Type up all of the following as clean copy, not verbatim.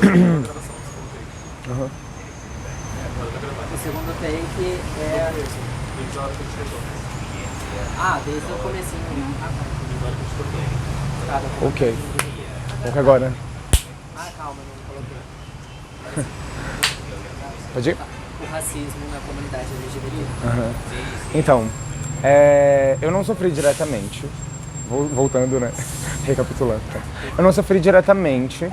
Aham. O segundo take é... Ah, desde o comecinho. Tá, Ok. Ok, agora. Ah, calma, não coloquei. Pode ir? O racismo na comunidade LGBT. Aham. Então, eu não sofri diretamente, voltando, né? Recapitulando. Tá? Eu não sofri diretamente,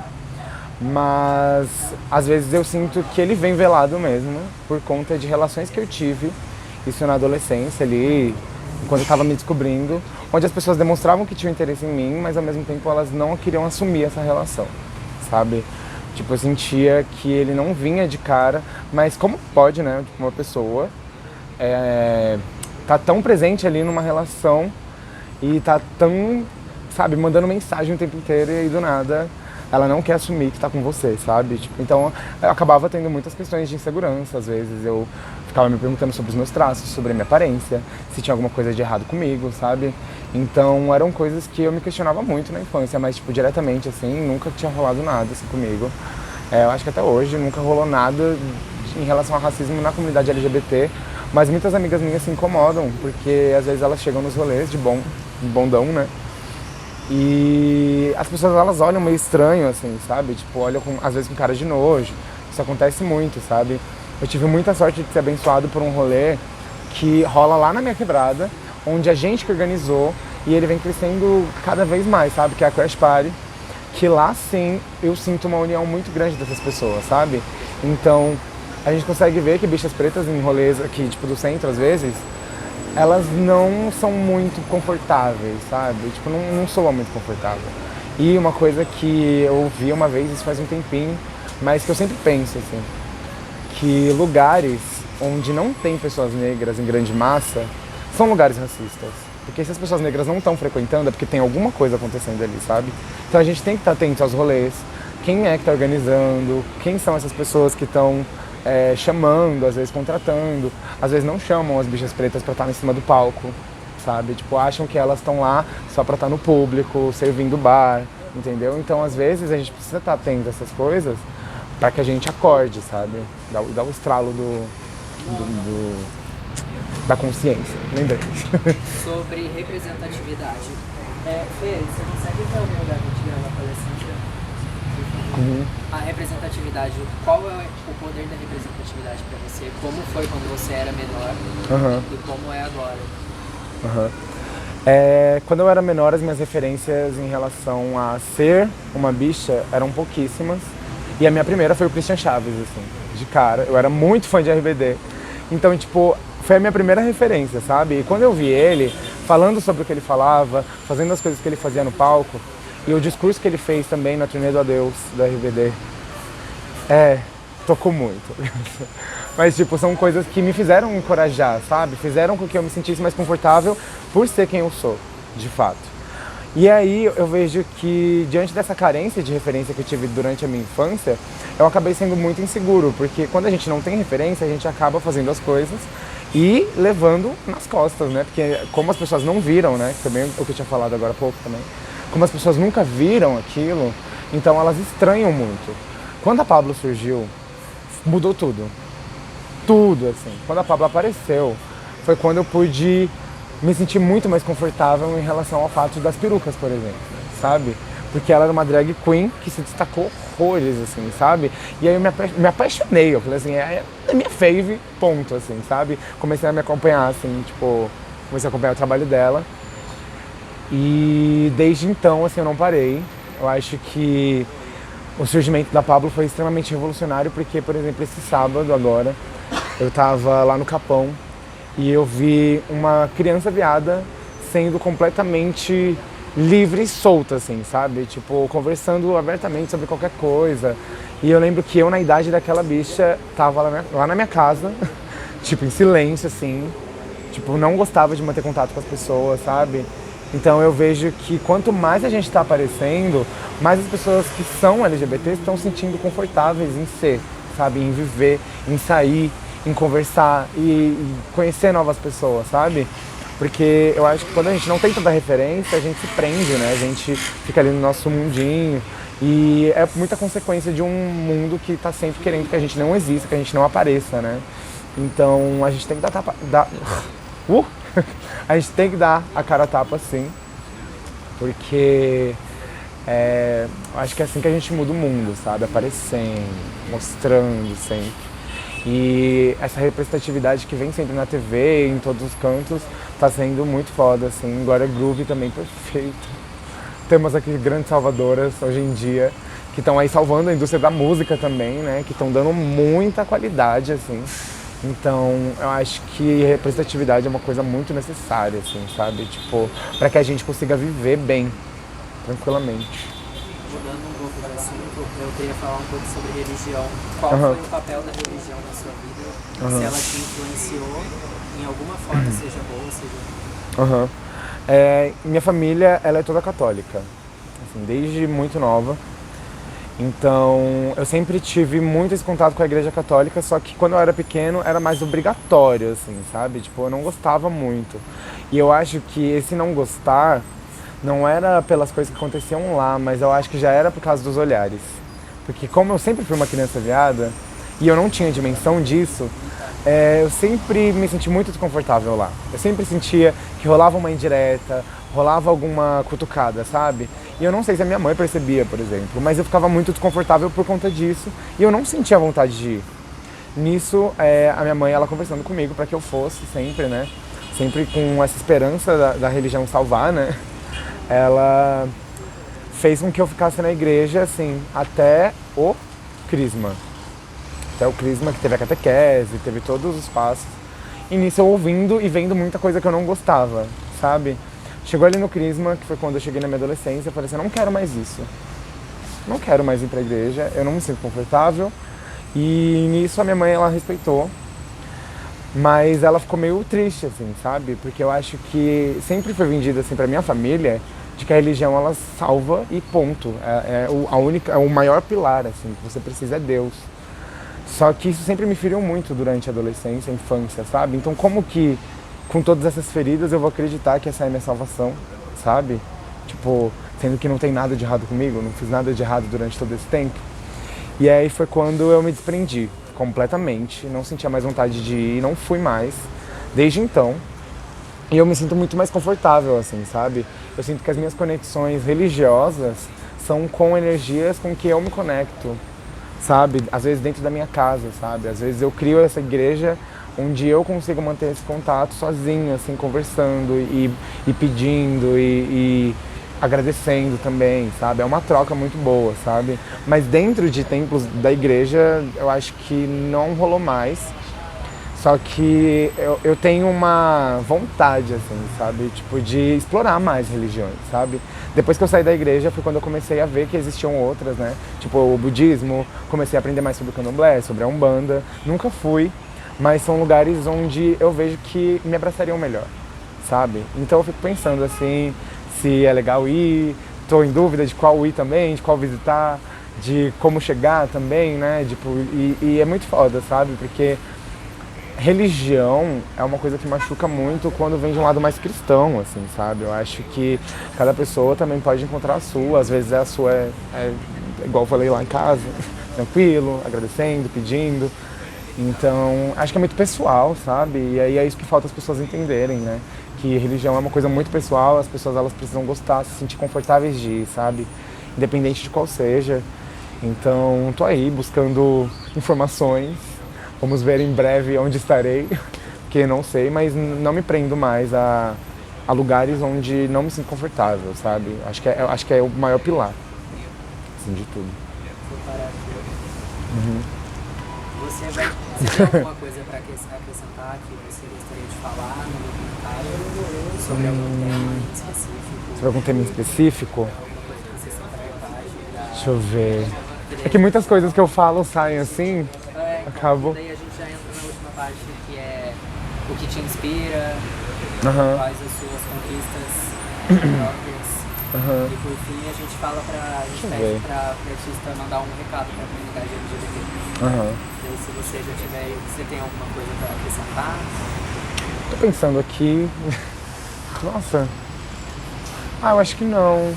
mas às vezes eu sinto que ele vem velado mesmo, por conta de relações que eu tive, isso na adolescência ali, quando eu estava me descobrindo, onde as pessoas demonstravam que tinham interesse em mim, mas ao mesmo tempo elas não queriam assumir essa relação, sabe? Tipo, eu sentia que ele não vinha de cara, mas como pode, né? Tipo, uma pessoa tá tão presente ali numa relação e tá tão, sabe, mandando mensagem o tempo inteiro e aí do nada ela não quer assumir que tá com você, sabe? Tipo, então eu acabava tendo muitas questões de insegurança, às vezes eu ficava me perguntando sobre os meus traços, sobre a minha aparência, se tinha alguma coisa de errado comigo, sabe? Então eram coisas que eu me questionava muito na infância, mas tipo, diretamente assim, nunca tinha rolado nada assim comigo. Eu acho que até hoje nunca rolou nada em relação ao racismo na comunidade LGBT, mas muitas amigas minhas se incomodam, porque às vezes elas chegam nos rolês de bondão, né? E as pessoas elas olham meio estranho, assim, sabe? Tipo, olham às vezes com cara de nojo. Isso acontece muito, sabe? Eu tive muita sorte de ser abençoado por um rolê que rola lá na minha quebrada, onde a gente que organizou e ele vem crescendo cada vez mais, sabe? Que é a Crash Party. Que lá sim eu sinto uma união muito grande dessas pessoas, sabe? Então a gente consegue ver que bichas pretas em rolês aqui, tipo do centro às vezes, elas não são muito confortáveis, sabe? Tipo, não soa muito confortável. E uma coisa que eu ouvi uma vez, isso faz um tempinho, mas que eu sempre penso, assim, que lugares onde não tem pessoas negras em grande massa são lugares racistas. Porque se as pessoas negras não estão frequentando é porque tem alguma coisa acontecendo ali, sabe? Então a gente tem que estar atento aos rolês, quem é que está organizando, quem são essas pessoas que estão chamando, às vezes contratando, às vezes não chamam as bichas pretas para estar em cima do palco, sabe? Tipo, acham que elas estão lá só para estar no público, servindo bar, entendeu? Então às vezes a gente precisa estar atento a essas coisas para que a gente acorde, sabe? Dá o estralo da consciência, lembrei. Sobre representatividade. Fê, você consegue ver algum lugar que a gente grava a palestra? A representatividade, qual é o poder da representatividade para você? Como foi quando você era menor e como é agora? Quando eu era menor, as minhas referências em relação a ser uma bicha eram pouquíssimas. E a minha primeira foi o Christian Chaves, assim, de cara. Eu era muito fã de RBD. Então, tipo, foi a minha primeira referência, sabe? E quando eu vi ele falando sobre o que ele falava, fazendo as coisas que ele fazia no palco, e o discurso que ele fez também na turnê do Adeus, da RBD, tocou muito. Mas, tipo, são coisas que me fizeram encorajar, sabe? Fizeram com que eu me sentisse mais confortável por ser quem eu sou, de fato. E aí eu vejo que, diante dessa carência de referência que eu tive durante a minha infância, eu acabei sendo muito inseguro, porque quando a gente não tem referência, a gente acaba fazendo as coisas e levando nas costas, né? Porque como as pessoas não viram, né? Também o que eu tinha falado agora há pouco também. Como as pessoas nunca viram aquilo, então elas estranham muito. Quando a Pabllo surgiu, mudou tudo. Tudo, assim. Quando a Pabllo apareceu, foi quando eu pude me sentir muito mais confortável em relação ao fato das perucas, por exemplo, sabe? Porque ela era uma drag queen que se destacou horrores, assim, sabe? E aí eu me apaixonei, eu falei assim, é minha fave, ponto, assim, sabe? Comecei a me acompanhar, assim, tipo, comecei a acompanhar o trabalho dela. E desde então, assim, eu não parei. Eu acho que o surgimento da Pabllo foi extremamente revolucionário, porque, por exemplo, esse sábado agora, eu tava lá no Capão e eu vi uma criança viada sendo completamente livre e solta, assim, sabe? Tipo, conversando abertamente sobre qualquer coisa. E eu lembro que eu, na idade daquela bicha, tava lá na minha casa, tipo, em silêncio, assim. Tipo, não gostava de manter contato com as pessoas, sabe? Então eu vejo que quanto mais a gente está aparecendo, mais as pessoas que são LGBTs estão se sentindo confortáveis em ser, sabe? Em viver, em sair, em conversar e conhecer novas pessoas, sabe? Porque eu acho que quando a gente não tem tanta referência, a gente se prende, né? A gente fica ali no nosso mundinho E é muita consequência de um mundo que está sempre querendo que a gente não exista, que a gente não apareça, né? Então a gente tem que a gente tem que dar a cara a tapa, sim, porque acho que é assim que a gente muda o mundo, sabe? Aparecendo, mostrando sempre. E essa representatividade que vem sempre na TV, em todos os cantos, tá sendo muito foda, assim. Glória Groove também, perfeito. Temos aqui grandes salvadoras hoje em dia, que estão aí salvando a indústria da música também, né? Que estão dando muita qualidade, assim. Então, eu acho que representatividade é uma coisa muito necessária, assim, sabe? Tipo, para que a gente consiga viver bem, tranquilamente. Mudando um pouco do assunto, eu queria falar um pouco sobre religião. Qual foi o papel da religião na sua vida? Se ela te influenciou em alguma forma, seja boa, seja ruim? Minha família, ela é toda católica, assim, desde muito nova. Então, eu sempre tive muito esse contato com a igreja católica, só que quando eu era pequeno era mais obrigatório, assim, sabe? Tipo, eu não gostava muito. E eu acho que esse não gostar não era pelas coisas que aconteciam lá, mas eu acho que já era por causa dos olhares. Porque como eu sempre fui uma criança viada, e eu não tinha dimensão disso, eu sempre me senti muito desconfortável lá. Eu sempre sentia que rolava uma indireta, rolava alguma cutucada, sabe? E eu não sei se a minha mãe percebia, por exemplo, mas eu ficava muito desconfortável por conta disso e eu não sentia vontade de ir. Nisso, a minha mãe, ela conversando comigo para que eu fosse sempre, né? Sempre com essa esperança da religião salvar, né? Ela fez com que eu ficasse na igreja, assim, até o crisma. Até o crisma, que teve a catequese, teve todos os passos. E nisso eu ouvindo e vendo muita coisa que eu não gostava, sabe? Chegou ali no crisma, que foi quando eu cheguei na minha adolescência, eu falei assim, eu não quero mais isso. Não quero mais ir pra igreja, eu não me sinto confortável. E nisso a minha mãe, ela respeitou. Mas ela ficou meio triste, assim, sabe? Porque eu acho que sempre foi vendido, assim, pra minha família, de que a religião, ela salva e ponto. O maior pilar, assim, que você precisa é Deus. Só que isso sempre me feriu muito durante a adolescência, a infância, sabe? Então como que, com todas essas feridas, eu vou acreditar que essa é a minha salvação, sabe? Tipo, sendo que não tem nada de errado comigo, não fiz nada de errado durante todo esse tempo. E aí foi quando eu me desprendi completamente, não sentia mais vontade de ir, não fui mais, desde então. E eu me sinto muito mais confortável, assim, sabe? Eu sinto que as minhas conexões religiosas são com energias com que eu me conecto, sabe? Às vezes dentro da minha casa, sabe? Às vezes eu crio essa igreja onde eu consigo manter esse contato sozinho, assim, conversando e pedindo e agradecendo também, sabe? É uma troca muito boa, sabe? Mas dentro de templos da igreja, eu acho que não rolou mais. Só que eu tenho uma vontade, assim, sabe? Tipo, de explorar mais religiões, sabe? Depois que eu saí da igreja foi quando eu comecei a ver que existiam outras, né? Tipo, o budismo, comecei a aprender mais sobre o candomblé, sobre a umbanda. Nunca fui, mas são lugares onde eu vejo que me abraçariam melhor, sabe? Então eu fico pensando, assim, se é legal ir, tô em dúvida de qual ir também, de qual visitar, de como chegar também, né? Tipo, e é muito foda, sabe? Porque religião é uma coisa que machuca muito quando vem de um lado mais cristão, assim, sabe? Eu acho que cada pessoa também pode encontrar a sua, às vezes a sua é igual eu falei lá em casa, tranquilo, agradecendo, pedindo. Então, acho que é muito pessoal, sabe? E aí é isso que falta as pessoas entenderem, né? Que religião é uma coisa muito pessoal, as pessoas elas precisam gostar, se sentir confortáveis de ir, sabe? Independente de qual seja. Então, tô aí buscando informações. Vamos ver em breve onde estarei, porque não sei, mas não me prendo mais a lugares onde não me sinto confortável, sabe? Acho que é o maior pilar, assim, de tudo. Você tem alguma coisa para acrescentar que você gostaria de falar no documentário sobre algum tema específico? Sobre algum tema específico? Alguma coisa que você sente vontade? Deixa eu ver. É que muitas coisas que eu falo saem assim, acabo. Daí a gente já entra na última parte, que é o que te inspira, quais as suas conquistas próprias. E por fim a gente pede pra artista mandar um recado pra comunidade LGBT. Daí se você já tiver, você tem alguma coisa pra acrescentar? Tô pensando aqui. Nossa. Eu acho que não.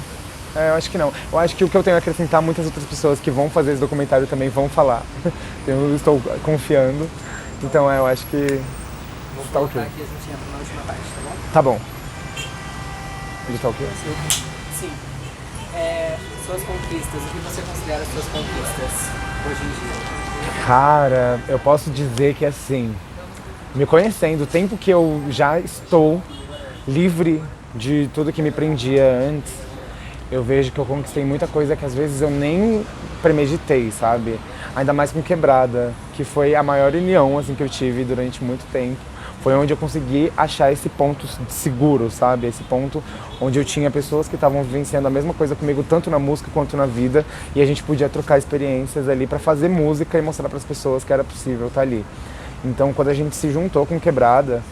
eu acho que não. Eu acho que o que eu tenho a acrescentar, muitas outras pessoas que vão fazer esse documentário também vão falar. Eu estou confiando. Então, eu acho que Vou tá colocar ok. aqui, a gente entra na última parte, tá bom? Tá bom. Ele tá ok? Sim. Suas conquistas, o que você considera suas conquistas hoje em dia? Cara, eu posso dizer que assim, me conhecendo, o tempo que eu já estou livre de tudo que me prendia antes, eu vejo que eu conquistei muita coisa que às vezes eu nem premeditei, sabe? Ainda mais com Quebrada, que foi a maior união assim, que eu tive durante muito tempo. Foi onde eu consegui achar esse ponto seguro, sabe? Esse ponto onde eu tinha pessoas que estavam vivenciando a mesma coisa comigo, tanto na música quanto na vida, e a gente podia trocar experiências ali para fazer música e mostrar para as pessoas que era possível estar ali. Então, quando a gente se juntou com Quebrada,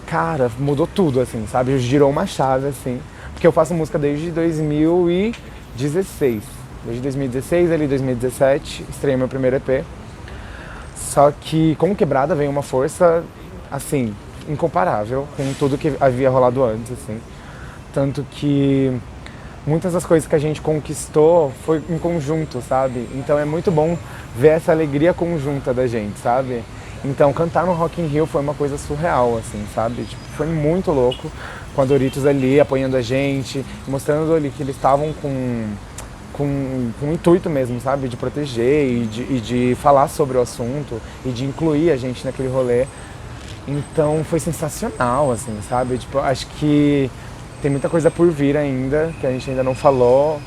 cara, mudou tudo, assim, sabe? Girou uma chave, assim. Porque eu faço música desde 2016. Desde 2016, ali 2017, estreiei meu primeiro EP. Só que com Quebrada veio uma força, assim, incomparável com tudo que havia rolado antes, assim. Tanto que muitas das coisas que a gente conquistou foi em conjunto, sabe? Então é muito bom ver essa alegria conjunta da gente, sabe? Então cantar no Rock in Rio foi uma coisa surreal, assim, sabe? Tipo, foi muito louco com a Doritos ali apoiando a gente, mostrando ali que eles estavam com um intuito mesmo, sabe? De proteger e de falar sobre o assunto e de incluir a gente naquele rolê. Então foi sensacional, assim, sabe? Tipo, acho que tem muita coisa por vir ainda, que a gente ainda não falou,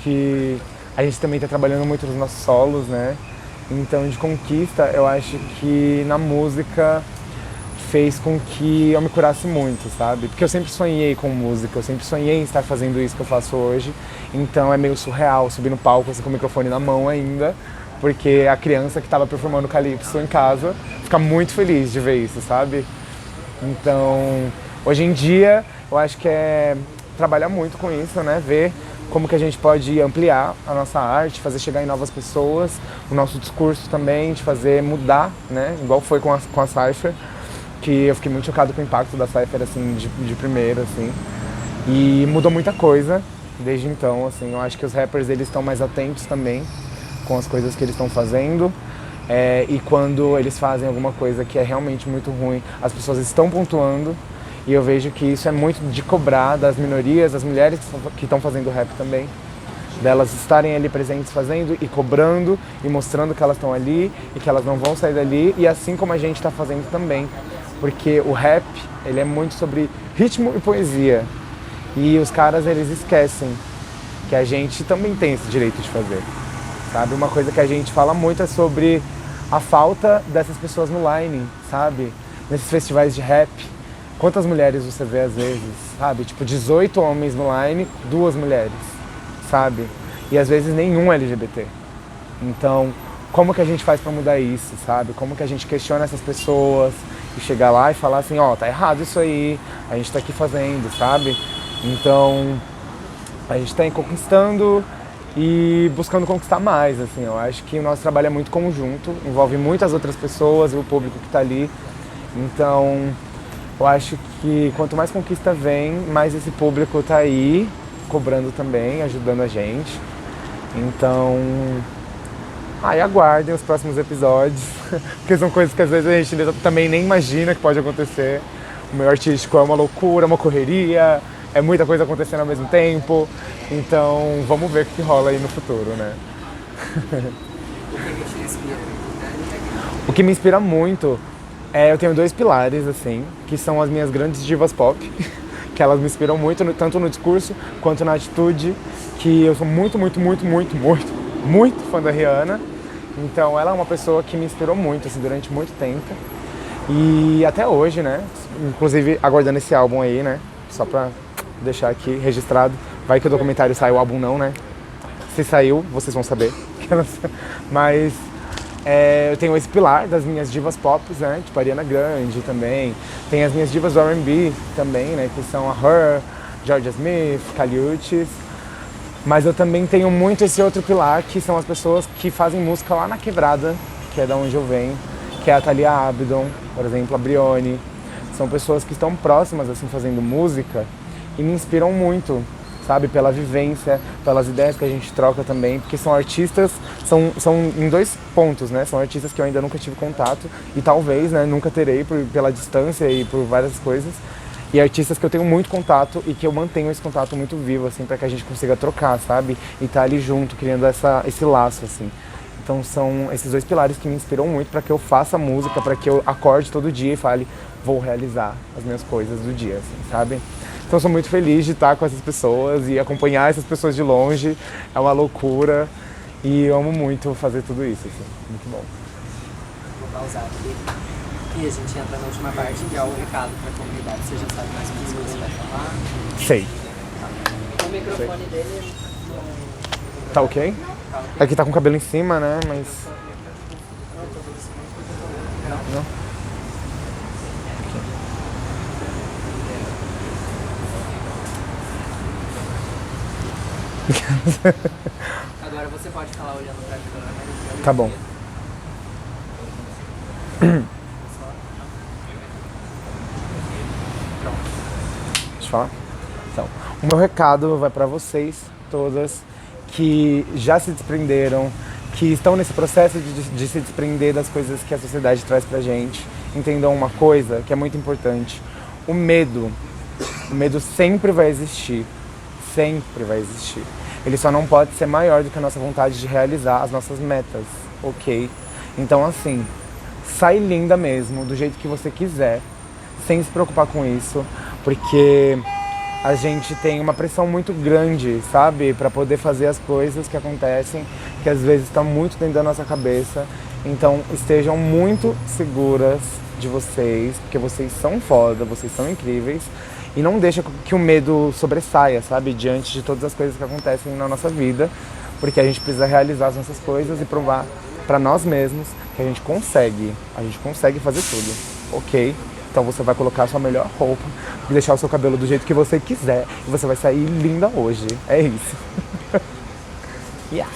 que a gente também está trabalhando muito nos nossos solos, né? Então, de conquista, eu acho que na música fez com que eu me curasse muito, sabe? Porque eu sempre sonhei com música, eu sempre sonhei em estar fazendo isso que eu faço hoje. Então é meio surreal subir no palco assim, com o microfone na mão ainda, porque a criança que estava performando Calypso em casa fica muito feliz de ver isso, sabe? Então, hoje em dia, eu acho que é trabalhar muito com isso, né? Ver como que a gente pode ampliar a nossa arte, fazer chegar em novas pessoas, o nosso discurso também, de fazer mudar, né? Igual foi com a Cypher, que eu fiquei muito chocado com o impacto da Cypher, assim, de primeira, assim. E mudou muita coisa desde então, assim. Eu acho que os rappers, eles estão mais atentos também com as coisas que eles estão fazendo. E quando eles fazem alguma coisa que é realmente muito ruim, as pessoas estão pontuando. E eu vejo que isso é muito de cobrar das minorias, das mulheres que estão fazendo rap também. Delas estarem ali presentes fazendo e cobrando e mostrando que elas estão ali e que elas não vão sair dali. E assim como a gente está fazendo também. Porque o rap, ele é muito sobre ritmo e poesia. E os caras, eles esquecem que a gente também tem esse direito de fazer. Sabe? Uma coisa que a gente fala muito é sobre a falta dessas pessoas no line, sabe? Nesses festivais de rap. Quantas mulheres você vê às vezes, sabe? Tipo, 18 homens no line, 2 mulheres, sabe? E às vezes nenhum LGBT. Então, como que a gente faz pra mudar isso, sabe? Como que a gente questiona essas pessoas e chegar lá e falar assim, ó, tá errado isso aí, a gente tá aqui fazendo, sabe? Então, a gente tá conquistando e buscando conquistar mais, assim. Eu acho que o nosso trabalho é muito conjunto, envolve muitas outras pessoas e o público que tá ali. Então, eu acho que quanto mais conquista vem, mais esse público tá aí, cobrando também, ajudando a gente. Então, aguardem os próximos episódios, porque são coisas que às vezes a gente também nem imagina que pode acontecer. O meio artístico é uma loucura, uma correria, é muita coisa acontecendo ao mesmo tempo. Então, vamos ver o que rola aí no futuro, né? O que te inspira? O que me inspira muito eu tenho 2 pilares, assim, que são as minhas grandes divas pop, que elas me inspiram muito, tanto no discurso quanto na atitude, que eu sou muito fã da Rihanna. Então ela é uma pessoa que me inspirou muito, assim, durante muito tempo. E até hoje, né? Inclusive aguardando esse álbum aí, né? Só pra deixar aqui registrado. Vai que o documentário sai, o álbum não, né? Se saiu, vocês vão saber. Mas eu tenho esse pilar das minhas divas pop, né? Tipo Ariana Grande também. Tem as minhas divas do R&B também, né? Que são a Her, Georgia Smith, Kali Uchis. Mas eu também tenho muito esse outro pilar, que são as pessoas que fazem música lá na Quebrada, que é da onde eu venho, que é a Thalia Abdon, por exemplo, a Brione. São pessoas que estão próximas, assim, fazendo música e me inspiram muito, sabe? Pela vivência, pelas ideias que a gente troca também, porque são artistas, são em dois pontos, né? São artistas que eu ainda nunca tive contato e talvez, né, nunca terei pela distância e por várias coisas. E artistas que eu tenho muito contato e que eu mantenho esse contato muito vivo, assim, para que a gente consiga trocar, sabe? E estar ali junto, criando esse laço, assim. Então são esses dois pilares que me inspiram muito para que eu faça música, para que eu acorde todo dia e fale, vou realizar as minhas coisas do dia, assim, sabe? Então eu sou muito feliz de estar com essas pessoas e acompanhar essas pessoas de longe, é uma loucura e eu amo muito fazer tudo isso, assim, muito bom. Vou pausar aqui e a gente entra na última parte, que é o recado para a comunidade. Você já sabe mais ou menos o que você vai falar? Sei. O microfone dele Tá ok? tá ok? Aqui tá com o cabelo em cima, né, mas... Não? Agora você pode falar olhando para a câmera. Tá bom. Deixa eu falar? Então, o meu recado vai para vocês todas que já se desprenderam, que estão nesse processo de se desprender das coisas que a sociedade traz pra gente. Entendam uma coisa que é muito importante. O medo sempre vai existir. Sempre vai existir. Ele só não pode ser maior do que a nossa vontade de realizar as nossas metas, ok? Então assim, sai linda mesmo, do jeito que você quiser, sem se preocupar com isso, porque a gente tem uma pressão muito grande, sabe? Pra poder fazer as coisas que acontecem, que às vezes estão muito dentro da nossa cabeça. Então estejam muito seguras de vocês, porque vocês são foda, vocês são incríveis. E não deixa que o medo sobressaia, sabe? Diante de todas as coisas que acontecem na nossa vida. Porque a gente precisa realizar as nossas coisas e provar pra nós mesmos que a gente consegue. A gente consegue fazer tudo, ok? Então você vai colocar a sua melhor roupa e deixar o seu cabelo do jeito que você quiser. E você vai sair linda hoje. É isso. Yeah.